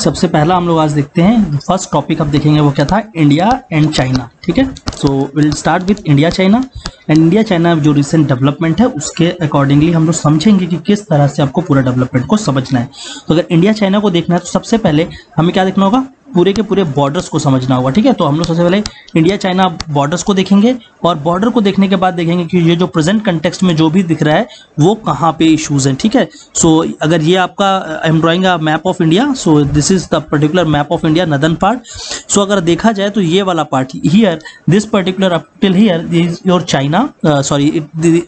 सबसे पहला हम लोग आज देखते हैं, फर्स्ट टॉपिक अब देखेंगे वो क्या था, इंडिया एंड चाइना। ठीक है, so will start with India China. And India China जो रिसेंट डेवलपमेंट है उसके अकॉर्डिंगली हम लोग समझेंगे कि किस तरह से आपको पूरा डेवलपमेंट को समझना है। तो अगर इंडिया चाइना को देखना है तो सबसे पहले हमें क्या देखना होगा, पूरे के पूरे बॉर्डर्स को समझना होगा। ठीक है, तो हम लोग सबसे पहले इंडिया चाइना बॉर्डर्स को देखेंगे और बॉर्डर को देखने के बाद देखेंगे कि ये जो प्रेजेंट कंटेक्स्ट में जो भी दिख रहा है वो कहाँ पे इश्यूज हैं। ठीक है, सो अगर ये आपका I am drawing a map of India, so this is the particular map of India northern part. So अगर देखा जाए तो ये वाला part here, this particular up till here is your China, sorry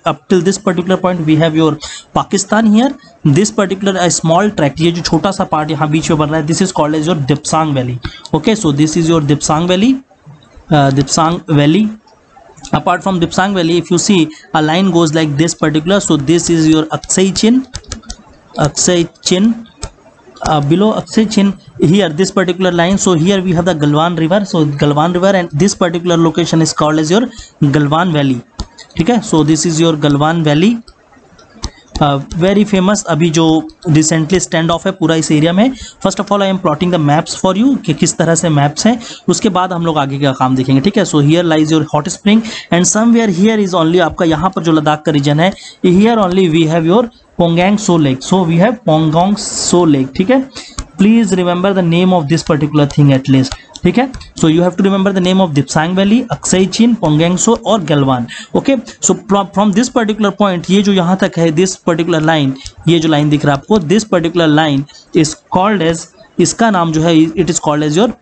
up till this particular point we have your Pakistan here. This particular small tract, ये जो छोटा सा पार्ट यहाँ बीच में बन रहा है, this is called as your Depsang valley. Okay, so this is your Dipsang Valley. Dipsang Valley. Apart from Dipsang Valley, if you see a line goes like this particular, so this is your Aksai Chin. Aksai Chin. Below Aksai Chin, here this particular line. So here we have the Galwan River. So Galwan River, and this particular location is called as your Galwan Valley. ठीक है, so this is your Galwan Valley. Very famous, अभी जो recently stand of है पूरा इस area में। First of all I am plotting the maps for you कि किस तरह से मैप्स हैं, उसके बाद हम लोग आगे का काम देखेंगे। ठीक है, so here lies your hot spring and somewhere here is only आपका यहाँ पर जो लद्दाख का रीजन है, here only we have your Pangong Tso lake. So we have Pangong Tso lake. ठीक है, please remember the name of this particular thing at least. ठीक है, so you have to remember the name of Depsang valley, Aksai Chin, Pangong Tso और Galwan. Okay, so from this particular point, ये जो यहाँ तक है दिस पर्टिकुलर लाइन, ये जो लाइन दिख रहा है आपको, this particular line is called as, इसका नाम जो है it is called as your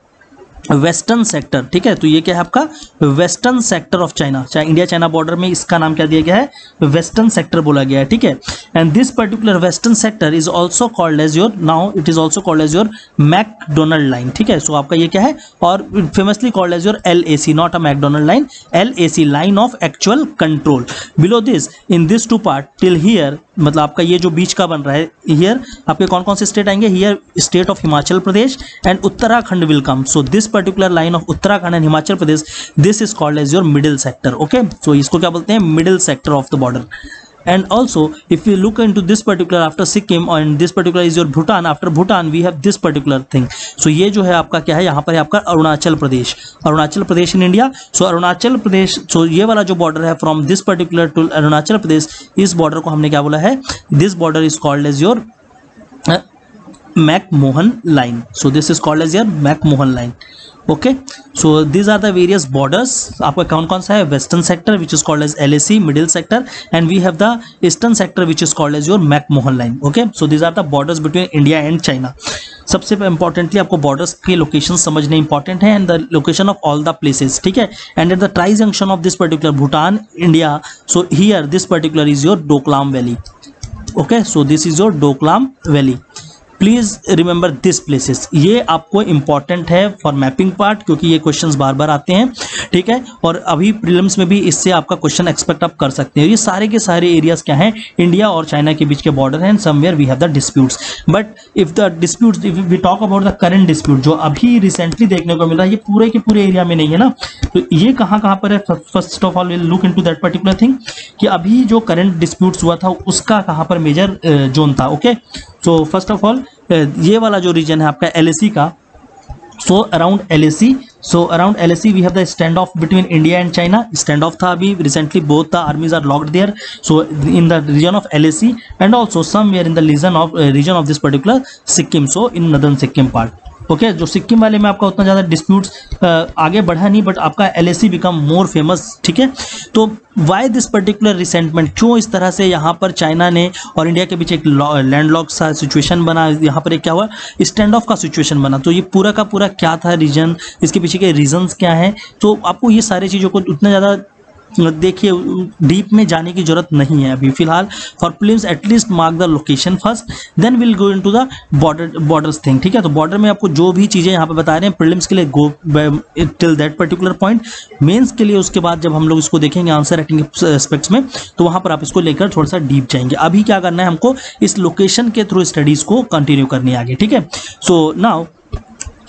western sector. ठीक है, तो ये क्या है आपका western sector of China. India China border में इसका नाम क्या दिया गया है, वेस्टर्न सेक्टर बोला गया है। ठीक है, and this particular western sector is also called as your, now it is also called as your McDonald line. ठीक है, सो आपका ये क्या है, और famously called as your LAC, not a McDonald line, LAC, line of actual control. Below this in this two part till here, मतलब आपका ये जो बीच का बन रहा है, हियर आपके कौन कौन से स्टेट आएंगे, here state of Himachal Pradesh and Uttarakhand will come. So this particular line of Uttarakhand and Himachal Pradesh, this is called as your middle sector. Okay, so इसको क्या बोलते हैं, middle sector of the border. And also if you look into this particular after Sikkim and this particular is your Bhutan, after Bhutan we have this particular thing. So ये जो है आपका क्या है, यहाँ पर है आपका Arunachal Pradesh, Arunachal Pradesh in India. So Arunachal Pradesh, so ये वाला जो बॉर्डर है from this particular to Arunachal Pradesh, इस बॉर्डर को हमने क्या बोला है, this border is called as your McMahon line. So this is called as your McMahon line. Okay, so these are the various borders. आपका कौन कौन सा है, western sector which is called as LAC, middle sector, and we have the eastern sector which is called as your McMahon line. Okay, so these are the borders between India and China. सबसे importantly आपको borders के location समझने important है, and the location of all the places. ठीक है, and at the tri junction of this particular Bhutan India, so here this particular is your Doklam valley. Okay, so this is your Doklam valley. Please remember this places, ये आपको important है for mapping part, क्योंकि ये questions बार बार आते हैं। ठीक है, और अभी प्रीलिम्स में भी इससे आपका क्वेश्चन एक्सपेक्ट आप कर सकते हैं। ये सारे के सारे एरियाज क्या हैं, इंडिया और चाइना के बीच के बॉर्डर हैं, somewhere we have the disputes. But if the disputes, if we talk about the current dispute जो अभी रिसेंटली देखने को मिल रहा है, ये पूरे के पूरे एरिया में नहीं है ना, तो ये कहाँ कहाँ पर है, first of all will look into that particular thing कि अभी जो करंट डिस्प्यूट्स हुआ था उसका कहाँ पर मेजर जोन था। Okay, so first of all ये वाला जो रीजन है आपका LAC का, so around LAC we have the stand off between India and China. Stand off था अभी recently, both the armies are locked there, so in the region of LAC and also somewhere in the region of this particular Sikkim, so in northern Sikkim part. Okay, जो सिक्किम वाले में आपका उतना ज़्यादा disputes आगे बढ़ा नहीं, बट आपका LAC बिकम मोर फेमस। ठीक है, तो वाई दिस पर्टिकुलर रिसेंटमेंट, क्यों इस तरह से यहाँ पर चाइना ने और इंडिया के बीच एक लैंडलॉक सा सिचुएशन बना, यहाँ पर एक क्या हुआ, स्टैंड ऑफ का सिचुएशन बना। तो ये पूरा का पूरा क्या था रीजन, इसके पीछे के रीजंस क्या हैं, तो आपको ये सारी चीज़ों को उतना ज़्यादा देखिए डीप में जाने की जरूरत नहीं है अभी फिलहाल। For prelims at least mark the location first, then will go into the borders thing. ठीक है, तो बॉर्डर में आपको जो भी चीज़ें यहाँ पे बता रहे हैं प्रीलिम्स के लिए go till that particular point, mains के लिए उसके बाद जब हम लोग इसको देखेंगे आंसर राइटिंग एस्पेक्ट्स में, तो वहाँ पर आप इसको लेकर थोड़ा सा डीप जाएंगे। अभी क्या करना है हमको, इस लोकेशन के थ्रू स्टडीज़ को कंटिन्यू करनी है आगे। ठीक है, so now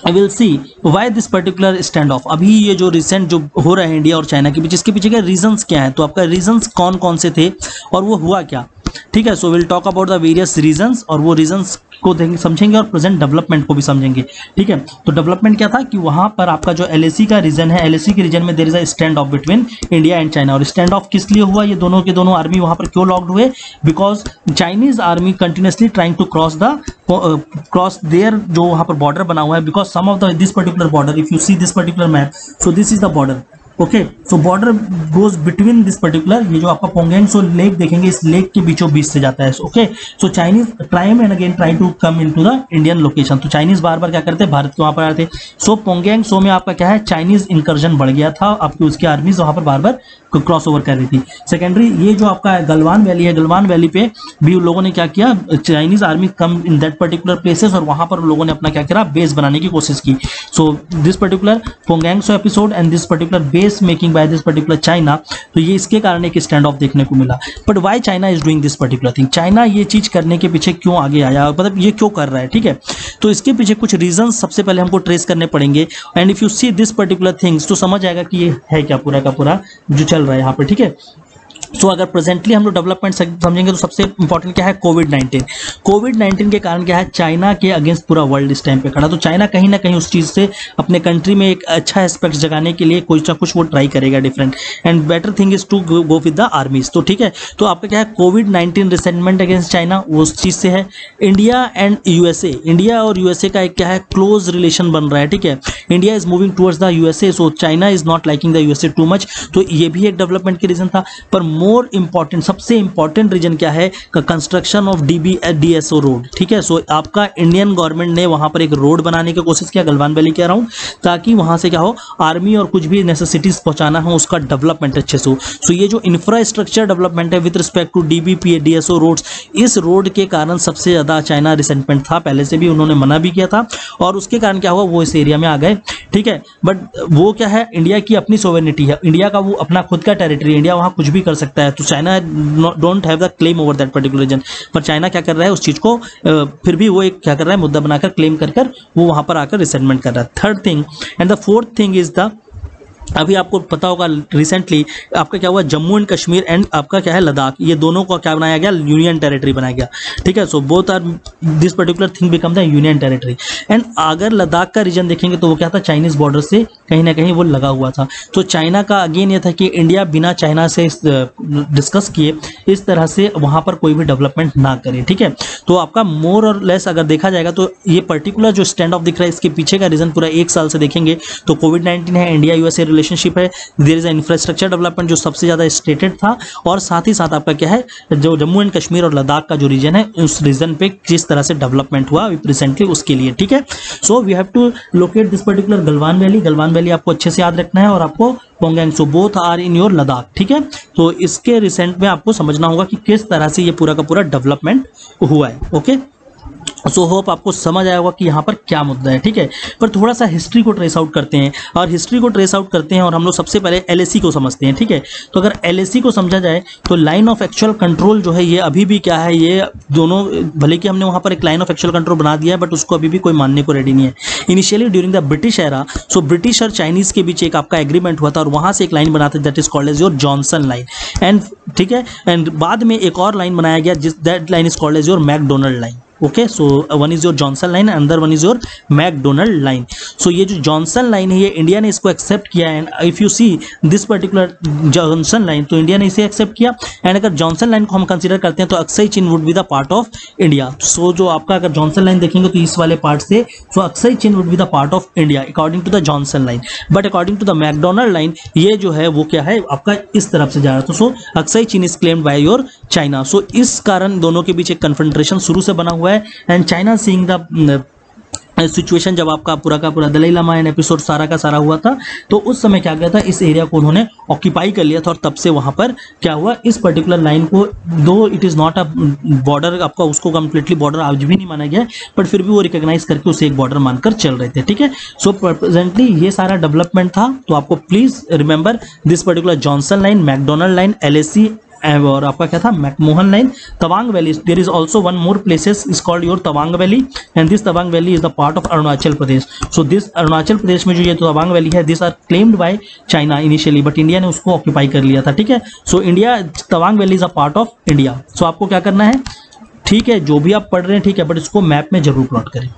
I will see why this particular stand of. अभी ये जो रिसेंट जो हो रहा है इंडिया और चाइना के बीच, इसके पीछे के रीजंस क्या हैं, तो आपका रीजंस कौन कौन से थे और वो हुआ क्या। ठीक है। So will talk about the various reasons, और वो रीजंस को समझेंगे और प्रेजेंट डेवलपमेंट को भी समझेंगे, ठीक है। तो डेवलपमेंट क्या था कि वहां पर आपका जो LAC का रीजन है, LAC के रीजन में there is a stand off between India and China. और स्टैंड ऑफ किस लिए हुआ, ये दोनों के दोनों आर्मी वहां पर क्यों लॉक्ड हुए, because Chinese army continuously trying to cross there जो वहां पर बॉर्डर बना हुआ है, because some of this particular border, if you see this particular map, so this is the border, okay. So border goes between this particular, ये जो आपका पोंगयांग सो lake देखेंगे, इस लेक के बीचों बीच से जाता है, okay. So Chinese time and again try to come into the Indian location, तो चाइनीज बार बार क्या करते हैं, भारत के वहां पर आते हैं। सो पोंगयांग सो में आपका क्या है, चाइनीज इंकर्जन बढ़ गया था, आपकी उसकी आर्मीज वहां पर बार बार क्रॉस ओवर कर रही थी। सेकेंडरी ये जो आपका गलवान वैली है, गलवान वैली पे भी उन लोगों ने क्या किया, Chinese army come in that particular places, और वहां पर लोगों ने अपना क्या करा, बेस बनाने की कोशिश की। So this particular Pangong Tso episode and this particular base making by this particular China, तो ये इसके कारण एक स्टैंड ऑफ देखने को मिला। But why China is doing this particular thing, China ये चीज करने के पीछे क्यों आगे आया, मतलब ये क्यों कर रहा है, ठीक है। तो इसके पीछे कुछ रीजन सबसे पहले हमको ट्रेस करने पड़ेंगे, and if you see this particular things तो समझ आएगा कि ये है क्या पूरा का पूरा जो चल रहा है यहाँ पर, ठीक है। सो अगर प्रेजेंटली हम लोग डेवलपमेंट समझेंगे तो सबसे इंपॉर्टेंट क्या है, कोविड-19। कोविड-19 के कारण क्या है, चाइना के अगेंस्ट पूरा वर्ल्ड इस टाइम पे खड़ा, तो चाइना कहीं ना कहीं उस चीज़ से अपने कंट्री में एक अच्छा एस्पेक्ट जगाने के लिए कुछ ना कुछ वो ट्राई करेगा different, and better thing is to go with the armies, तो ठीक है। तो आपका क्या है, कोविड-19 रिसेंटमेंट अगेंस्ट चाइना वो उस चीज़ से है। इंडिया एंड USA, इंडिया और USA का एक क्या है, क्लोज रिलेशन बन रहा है, ठीक है। India is moving towards the USA, so China is not liking the USA too much, तो ये भी एक डेवलपमेंट के रीजन था। पर मोर इंपॉर्टेंट, सबसे इंपॉर्टेंट रीजन क्या है, कंस्ट्रक्शन ऑफ DSO रोड, ठीक है। सो आपका इंडियन गवर्नमेंट ने वहां पर एक रोड बनाने की कोशिश किया गलवान वैली के अराउंड, ताकि वहां से क्या हो, आर्मी और कुछ भी नेसेसिटीज पहुंचाना हो उसका डेवलपमेंट अच्छे से हो। सो ये जो इंफ्रास्ट्रक्चर डेवलपमेंट है with respect to DSO roads, इस रोड के कारण सबसे ज्यादा चाइना रिसेंटमेंट था, पहले से भी उन्होंने मना भी किया था, और उसके कारण क्या हुआ, वो इस एरिया में आ गए, ठीक है। बट वो क्या है, इंडिया की अपनी सोवेरेनिटी है, इंडिया का वो अपना खुद का टेरिटरी, इंडिया वहां कुछ भी कर सकता है, तो China don't have the claim over that particular region. पर चाइना क्या कर रहा है, उस चीज को फिर भी वो एक क्या कर रहा है, मुद्दा बनाकर क्लेम कर वो वहां पर आकर रिसेटलमेंट कर रहा है। Third thing and the fourth thing is the, अभी आपको पता होगा रिसेंटली आपका क्या हुआ, जम्मू एंड कश्मीर एंड आपका क्या है लद्दाख, ये दोनों को क्या बनाया गया, यूनियन टेरिटरी बनाया गया, ठीक है। So both are this particular thing become the union territory. एंड अगर लद्दाख का रीजन देखेंगे तो वो क्या था, चाइनीज बॉर्डर से कहीं ना कहीं वो लगा हुआ था। तो चाइना का अगेन ये था कि इंडिया बिना चाइना से डिस्कस किए इस तरह से वहां पर कोई भी डेवलपमेंट ना करे, ठीक है। तो आपका मोर और लेस अगर देखा जाएगा तो ये पर्टिकुलर जो स्टैंड ऑफ दिख रहा है, इसके पीछे का रीजन पूरा एक साल से देखेंगे तो कोविड-19 है, इंडिया USA रिलेशनशिप है, देयर इज इंफ्रास्ट्रक्चर डेवलपमेंट जो सबसे ज्यादा स्टेटेड था, और साथ ही साथ आपका क्या है, जो जम्मू एंड कश्मीर और लद्दाख का जो रीजन है, उस रीजन पे जिस तरह से डेवलपमेंट हुआ रिसेंटली उसके लिए, ठीक है। So we have to locate this particular Galwan valley आपको अच्छे से याद रखना है, और आपको Pangong, so both are in your Ladakh, ठीक है। तो इसके रिसेंट में आपको समझना होगा कि किस तरह से ये पूरा का पूरा डेवलपमेंट हुआ है, ओके। सो होप आपको समझ आया होगा कि यहाँ पर क्या मुद्दा है, ठीक है। पर थोड़ा सा हिस्ट्री को ट्रेस आउट करते हैं, और हिस्ट्री को ट्रेस आउट करते हैं और हम लोग सबसे पहले LAC को समझते हैं, ठीक है। तो अगर LAC को समझा जाए तो लाइन ऑफ एक्चुअल कंट्रोल जो है ये अभी भी क्या है, ये दोनों, भले कि हमने वहाँ पर एक लाइन ऑफ एक्चुअल कंट्रोल बना दिया है, बट उसको अभी भी कोई मानने को रेडी नहीं है। Initially during the British era, so British और चाइनीज के बीच एक आपका एग्रीमेंट हुआ था, और वहाँ से एक लाइन बनाते that is called as your Johnson line, and ठीक है, एंड बाद में एक और लाइन बनाया गया जिस that line is called as your McDonald line, okay. So one is your Johnson line, another one is your McDonald line. So ये जो जॉनसन लाइन है, ये इंडिया ने इसको एक्सेप्ट किया, and if you see this particular Johnson line, तो India ने इसे एक्सेप्ट किया, एंड अगर जॉनसन लाइन को हम कंसीडर करते हैं तो Aksai Chin would be the part of India. So जो आपका अगर जॉनसन लाइन देखेंगे तो इस वाले पार्ट से, so Aksai Chin would be the part of India according to the Johnson line, but according to the McDonald line ये जो है वो क्या है, आपका इस तरफ से जा रहा है। तो so Aksai Chin is claimed by your China. So इस कारण दोनों के बीच एक कन्फ्रंटेशन शुरू से बना हुआ है, and China seeing the situation, जब आपका पूरा का पूरा दलाई लामा एंड एपिसोड सारा का सारा हुआ था, तो उस समय क्या गया था, इस एरिया को उन्होंने ऑक्यूपाई कर लिया था, और तब से वहां पर क्या हुआ, इस पर्टिकुलर लाइन को, दो it is not a border, आपका उसको कंप्लीटली बॉर्डर आज भी नहीं माना गया, बट फिर भी वो रिकॉग्नाइज करके उसे एक बॉर्डर मानकर चल रहे थे, ठीक है। सो प्रेजेंटली ये सारा डेवलपमेंट था, तो आपको please remember this particular Johnson line, McDonald line, LAC और आपका क्या था McMahon line, Tawang valley, there is also one more places is called your Tawang valley and this Tawang valley is the part of Arunachal Pradesh. So this Arunachal Pradesh में जो ये तवांग वैली है this are claimed by China initially, but India ने उसको ऑक्यूपाई कर लिया था, ठीक है। So India Tawang valley is a part of India. So आपको क्या करना है, ठीक है, जो भी आप पढ़ रहे हैं ठीक है, बट इसको मैप में जरूर प्लॉट करें।